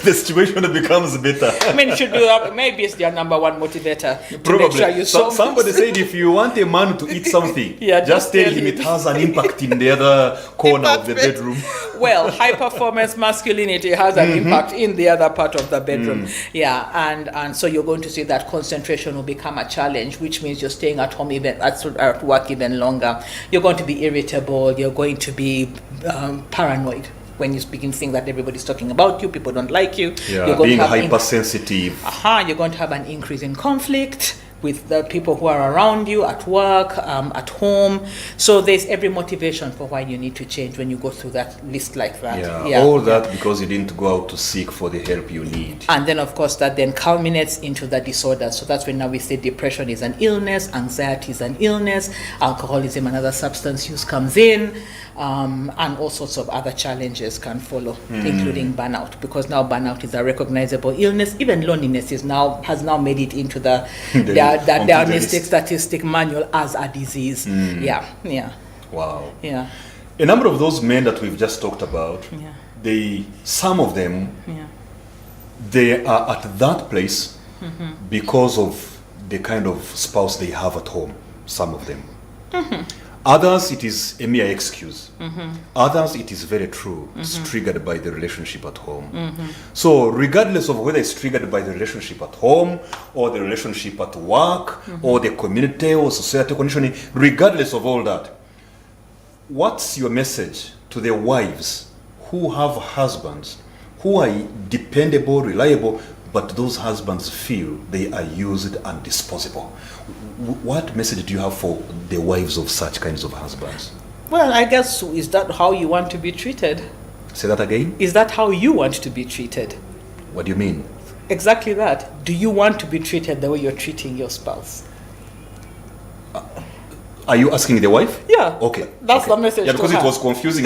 the situation becomes better. I mean, you should do that. Maybe it's their number one motivator to make sure you solve Somebody said if you want a man to eat something, Yeah, just tell him it has an impact in the other corner of the Impact. bedroom. Well, high performance masculinity has an impact in the other part of the bedroom. Yeah, and so you're going to see that concentration will become a challenge, which means you're staying at home even at work even longer. You're going to be irritable. You're going to be paranoid. When you begin seeing that everybody's talking about you, people don't like you. Yeah, you're going being to have hypersensitive. You're going to have an increase in conflict with the people who are around you at work, at home. So there's every motivation for why you need to change when you go through that list like that. All that because you didn't go out to seek for the help you need. And then, of course, that then culminates into the disorder. So that's when now we say depression is an illness, anxiety is an illness, alcoholism and other substance use comes in, and all sorts of other challenges can follow, including burnout, because now burnout is a recognizable illness. Even loneliness has now made it into the diagnostic statistic manual as a disease. Wow. Yeah. A number of those men that we've just talked about, Yeah. some of them, Yeah. they are at that place because of the kind of spouse they have at home, some of them. Others, it is a mere excuse. Others, it is very true. It's triggered by the relationship at home. So regardless of whether it's triggered by the relationship at home or the relationship at work or the community or society conditioning, regardless of all that, what's your message to the wives who have husbands who are dependable, reliable, but those husbands feel they are used and disposable? What message do you have for the wives of such kinds of husbands? Well, I guess, is that how you want to be treated? Say that again? Is that how you want to be treated? What do you mean? Exactly that. Do you want to be treated the way you're treating your spouse? Are you asking the wife? Yeah. Okay. That's okay. the message Yeah, to because her. it was confusing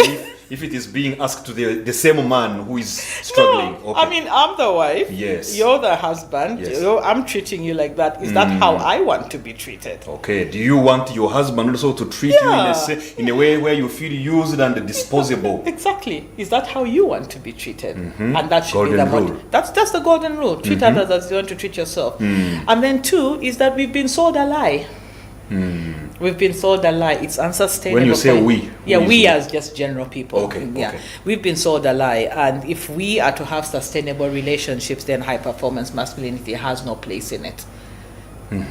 if it is being asked to the same man who is struggling. No, Okay. I mean, I'm the wife. Yes. You're the husband. Yes. I'm treating you like that. Is that how I want to be treated? Okay. Do you want your husband also to treat you in a way where you feel used and disposable? Exactly. Is that how you want to be treated? And that should Golden be the rule. That's the golden rule. Treat others as you want to treat yourself. And then two is that we've been sold a lie. We've been sold a lie. It's unsustainable. When you say for- we, yeah, who is we we? as just general people. Okay, Yeah, okay. we've been sold a lie, and if we are to have sustainable relationships, then high performance masculinity has no place in it.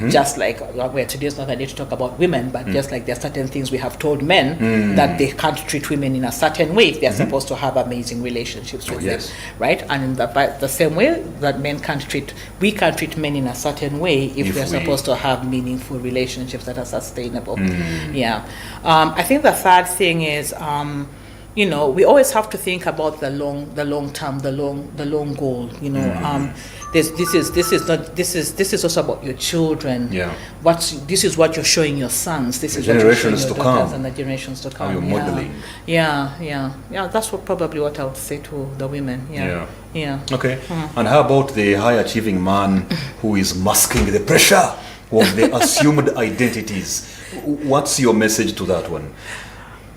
Just like where today's not a day to talk about women, but just like there are certain things we have told men that they can't treat women in a certain way if they're supposed to have amazing relationships with yes. them, right? And in the same way that we can't treat men in a certain way if we're supposed to have meaningful relationships that are sustainable. Yeah, I think the third thing is. We always have to think about the long term, the long goal. This is also about your children. Yeah. This is what you're showing your sons. This is what you're showing your daughters and the generations to come. you're modeling. Yeah. That's probably what I would say to the women. Yeah. Okay. And how about the high achieving man who is masking the pressure of the assumed identities? What's your message to that one?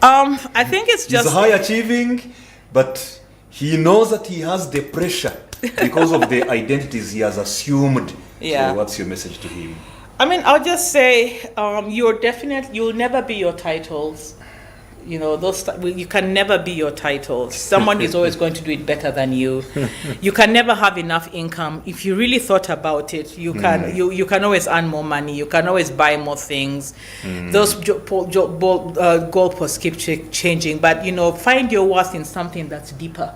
I think it's just He's high achieving, but he knows that he has the pressure because of the identities he has assumed. Yeah. So what's your message to him? I mean, I'll just say you'll never be your titles. You can never be your titles. Someone is always going to do it better than you. You can never have enough income. If you really thought about it, you can always earn more money. You can always buy more things. Those goalposts keep changing. But find your worth in something that's deeper,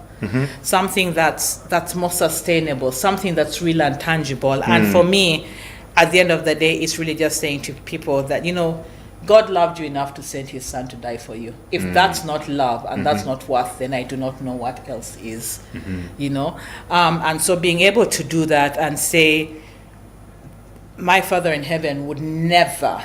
something that's more sustainable, something that's real and tangible. And for me, at the end of the day, it's really just saying to people that God loved you enough to send his son to die for you. If that's not love and that's not worth, then I do not know what else is, and so being able to do that and say, my Father in heaven would never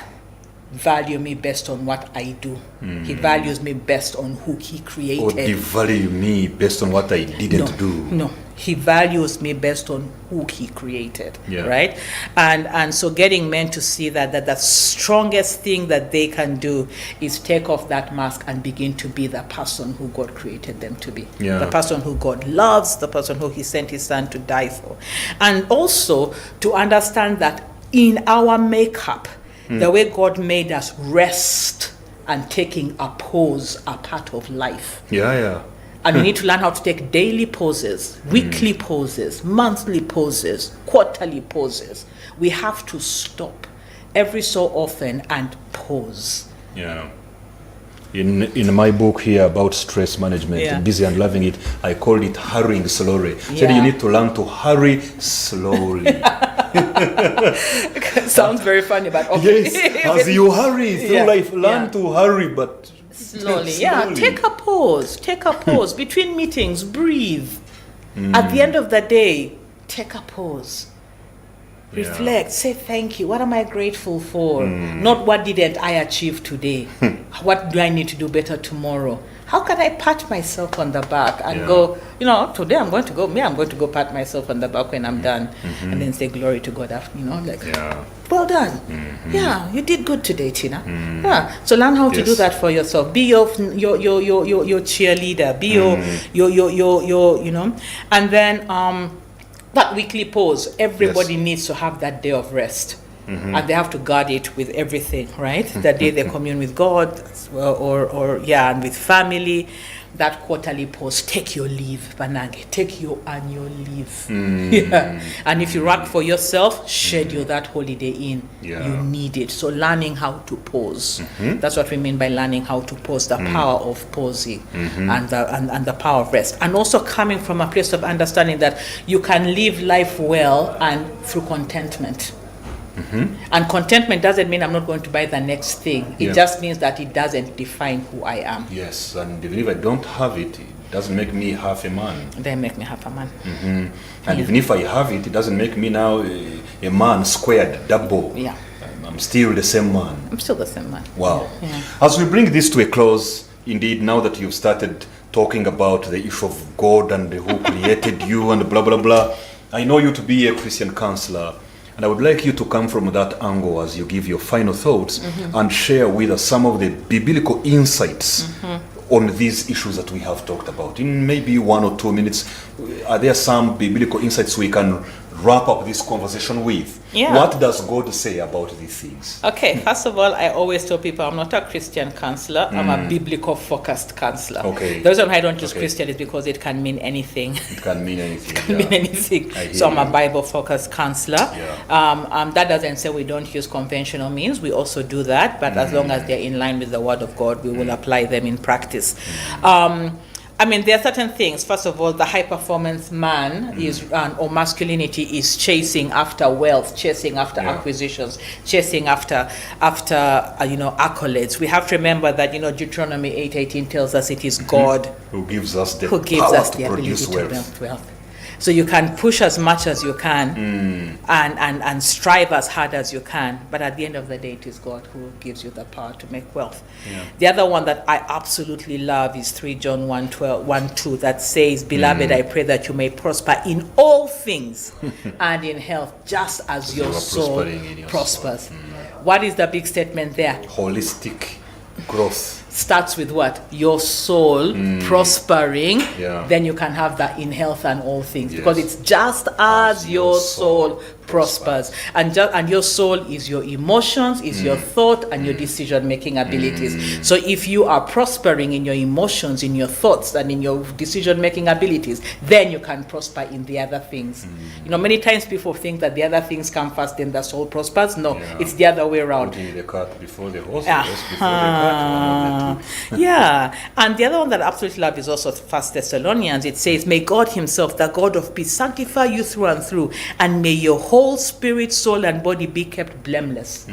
value me based on what I do. He values me based on who he created. Or devalue me based on what I didn't do. No, he values me based on who he created, Yeah. right? And so getting men to see that the strongest thing that they can do is take off that mask and begin to be the person who God created them to be. Yeah. The person who God loves, the person who he sent his son to die for. And also to understand that in our makeup, the way God made us, rest and taking a pause are part of life. Yeah. And we need to learn how to take daily pauses, weekly pauses, monthly pauses, quarterly pauses. We have to stop every so often and pause. Yeah. In my book here about stress management, Busy and Loving It, I called it hurrying slowly. Said you need to learn to hurry slowly. Sounds very funny, but okay. Yes, as you hurry through life, learn to hurry, but slowly. Yeah, take a pause between meetings, breathe. At the end of the day, take a pause. Reflect, say thank you. What am I grateful for? Not what didn't I achieve today? What do I need to do better tomorrow? How can I pat myself on the back and go, today I'm going to go pat myself on the back when I'm done, and then say glory to God after, well done. Yeah, you did good today, Tina. Yeah. So learn how to do that for yourself. Be your cheerleader. Be your and then that weekly pause, everybody needs to have that day of rest. And they have to guard it with everything, right? That day they commune with God, and with family. That quarterly pause, take your leave, Banage, take your annual leave. And if you work for yourself, schedule that holiday in. You need it. So learning how to pause. That's what we mean by learning how to pause, the power of pausing and the power of rest. And also coming from a place of understanding that you can live life well and through contentment. And contentment doesn't mean I'm not going to buy the next thing. It just means that it doesn't define who I am. Yes, and even if I don't have it, it doesn't make me half a man. It doesn't make me half a man. And even if I have it, it doesn't make me now a man squared, double. Yeah. I'm still the same man. I'm still the same man. Wow. Yeah. As we bring this to a close, indeed, now that you've started talking about the issue of God and who created you and blah, blah, blah, I know you to be a Christian counselor. And I would like you to come from that angle as you give your final thoughts and share with us some of the biblical insights on these issues that we have talked about. In maybe 1 or 2 minutes, are there some biblical insights we can wrap up this conversation with. Yeah. What does God say about these things? Okay, first of all, I always tell people I'm not a Christian counselor. I'm a biblical focused counselor. Okay. The reason why I don't use Okay. Christian is because it can mean anything. It can mean anything. Can mean anything. I hear So I'm a you. Bible focused counselor. Yeah. That doesn't say we don't use conventional means. We also do that, but as long as they're in line with the Word of God, we will apply them in practice. I mean, there are certain things. First of all, the high performance man is, or masculinity is chasing after wealth, chasing after acquisitions, chasing after accolades. We have to remember that Deuteronomy 8:18 tells us it is God Who gives us the who gives power us to the ability produce to wealth. build wealth. So you can push as much as you can and strive as hard as you can, but at the end of the day, it is God who gives you the power to make wealth. The other one that I absolutely love is 3 John 1:2 that says, "Beloved, I pray that you may prosper in all things and in health, just as your you are soul prospering in your prospers." What is the big statement there? Holistic growth. Starts with what? Your soul prospering, Yeah. then you can have that in health and all things, Yes. because it's just as your soul prospers. And your soul is your emotions, is your thought, and your decision-making abilities. So if you are prospering in your emotions, in your thoughts, and in your decision-making abilities, then you can prosper in the other things. Many times people think that the other things come first, then the soul prospers. No, it's the other way around. Putting the cart before the horse, the horse before the cart. Yeah, and the other one that I absolutely love is also 1 Thessalonians. It says, "May God himself, the God of peace, sanctify you through and through, and may your whole spirit, soul, and body be kept blameless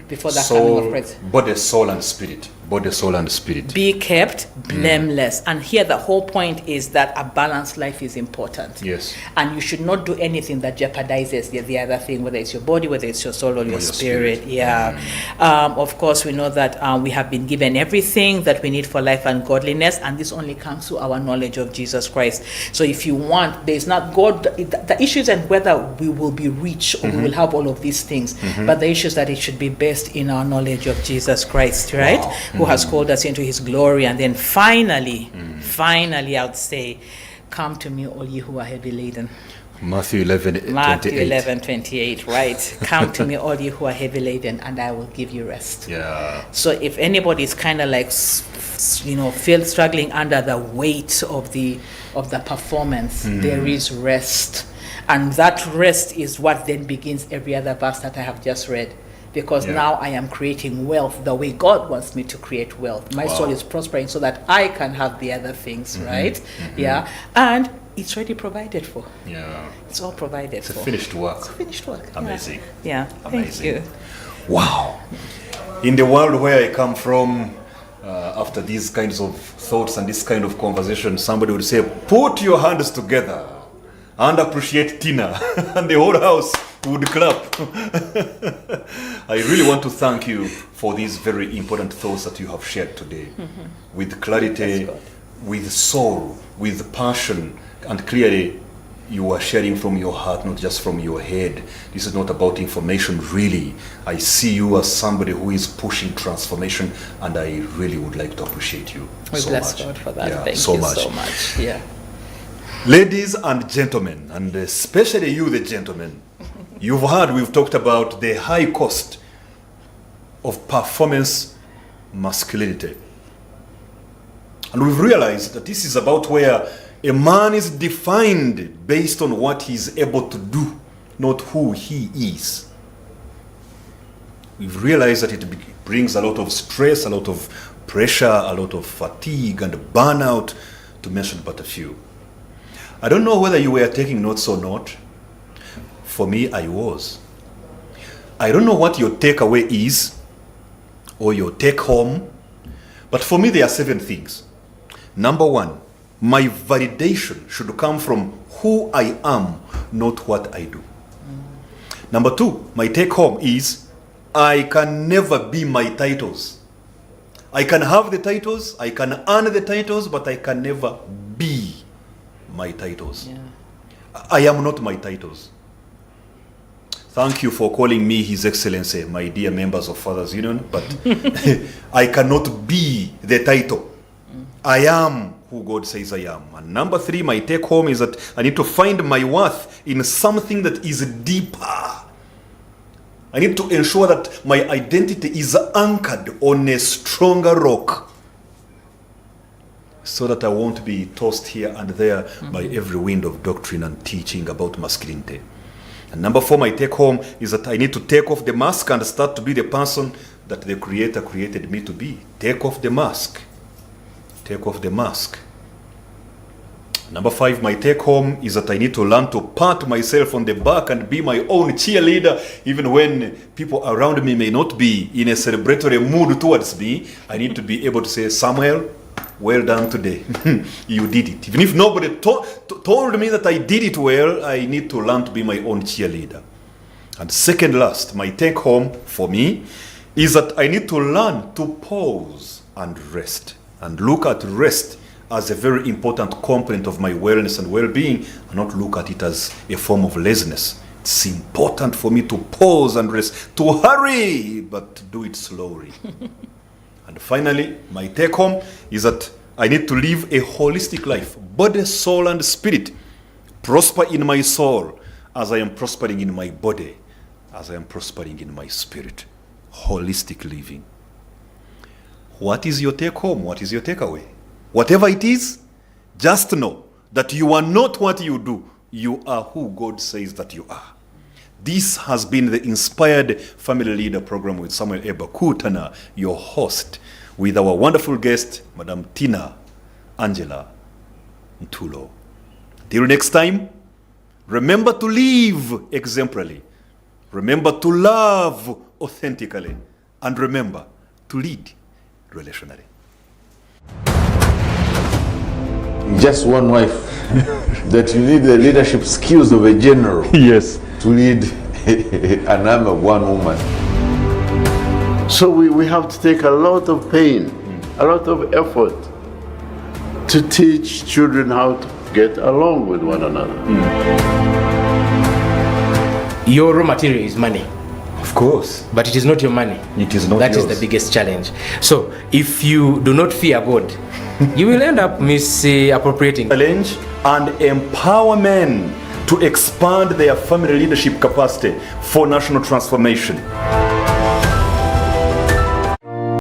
before the coming of Christ." Body, soul, and spirit. Body, soul, and spirit. Be kept blameless. And here the whole point is that a balanced life is important. Yes. And you should not do anything that jeopardizes the other thing, whether it's your body, whether it's your soul, or your spirit. Yeah. Of course, we know that we have been given everything that we need for life and godliness, and this only comes through our knowledge of Jesus Christ. So if you want, there's not God, the issue isn't whether we will be rich or we will have all of these things, but the issue is that it should be based in our knowledge of Jesus Christ, right? Wow. Who has called us into his glory. And then finally, I would say, "Come to me, all you who are heavy laden." Matthew 11:28. Matthew 11:28, right? "Come to me, all you who are heavy laden, and I will give you rest." Yeah. So if anybody is kind of like, feel struggling under the weight of the performance, there is rest. And that rest is what then begins every other verse that I have just read. Because now I am creating wealth the way God wants me to create wealth. My soul is prospering so that I can have the other things, right? Yeah. And it's already provided for. Yeah. It's all provided for. It's a finished work. It's finished work. Amazing. Yeah. Amazing. Thank you. Wow. In the world where I come from, after these kinds of thoughts and this kind of conversation, somebody would say, "Put your hands together and appreciate Tina," and the whole house would clap. I really want to thank you for these very important thoughts that you have shared today, with clarity, with soul, with passion, and clearly you are sharing from your heart, not just from your head. This is not about information, really. I see you as somebody who is pushing transformation, and I really would like to appreciate you We so bless much. God for that. Yeah, Thank so you much. so much. Yeah. Ladies and gentlemen, and especially you, the gentlemen, you've heard we've talked about the high cost of performance masculinity. And we've realized that this is about where a man is defined based on what he's able to do, not who he is. We've realized that it brings a lot of stress, a lot of pressure, a lot of fatigue and burnout, to mention but a few. I don't know whether you were taking notes or not. For me, I was. I don't know what your takeaway is or your take home, but for me, there are 7 things. Number 1, my validation should come from who I am, not what I do. Number 2, my take home is I can never be my titles. I can have the titles, I can earn the titles, but I can never be my titles. Yeah. I am not my titles. Thank you for calling me His Excellency, my dear members of Fathers Union, but I cannot be the title. I am who God says I am. And number 3, my take home is that I need to find my worth in something that is deeper. I need to ensure that my identity is anchored on a stronger rock, so that I won't be tossed here and there by every wind of doctrine and teaching about masculinity. And number 4, my take home is that I need to take off the mask and start to be the person that the Creator created me to be. Take off the mask. Take off the mask. Number 5, my take home is that I need to learn to pat myself on the back and be my own cheerleader, even when people around me may not be in a celebratory mood towards me. I need to be able to say, Samuel, well done today. You did it. Even if nobody told me that I did it well, I need to learn to be my own cheerleader. And second last, my take home for me is that I need to learn to pause and rest, and look at rest as a very important component of my wellness and well-being, and not look at it as a form of laziness. It's important for me to pause and rest, to hurry, but do it slowly. And finally, my take home is that I need to live a holistic life, body, soul, and spirit. Prosper in my soul as I am prospering in my body, as I am prospering in my spirit. Holistic living. What is your take home? What is your takeaway? Whatever it is, just know that you are not what you do. You are who God says that you are. This has been the Inspired Family Leader program with Samuel Bakutana, your host, with our wonderful guest, Madam Christina Angela Ntula. Till next time, remember to live exemplarily. Remember to love authentically. And remember to lead relationally. Just one wife. That you need the leadership skills of a general. Yes. To lead an army of one woman. So we have to take a lot of pain, a lot of effort to teach children how to get along with one another. Your raw material is money, Of course. but it is not your money. It is not That is yours. the biggest challenge. So if you do not fear God, you will end up misappropriating. Challenge and empower men to expand their family leadership capacity for national transformation.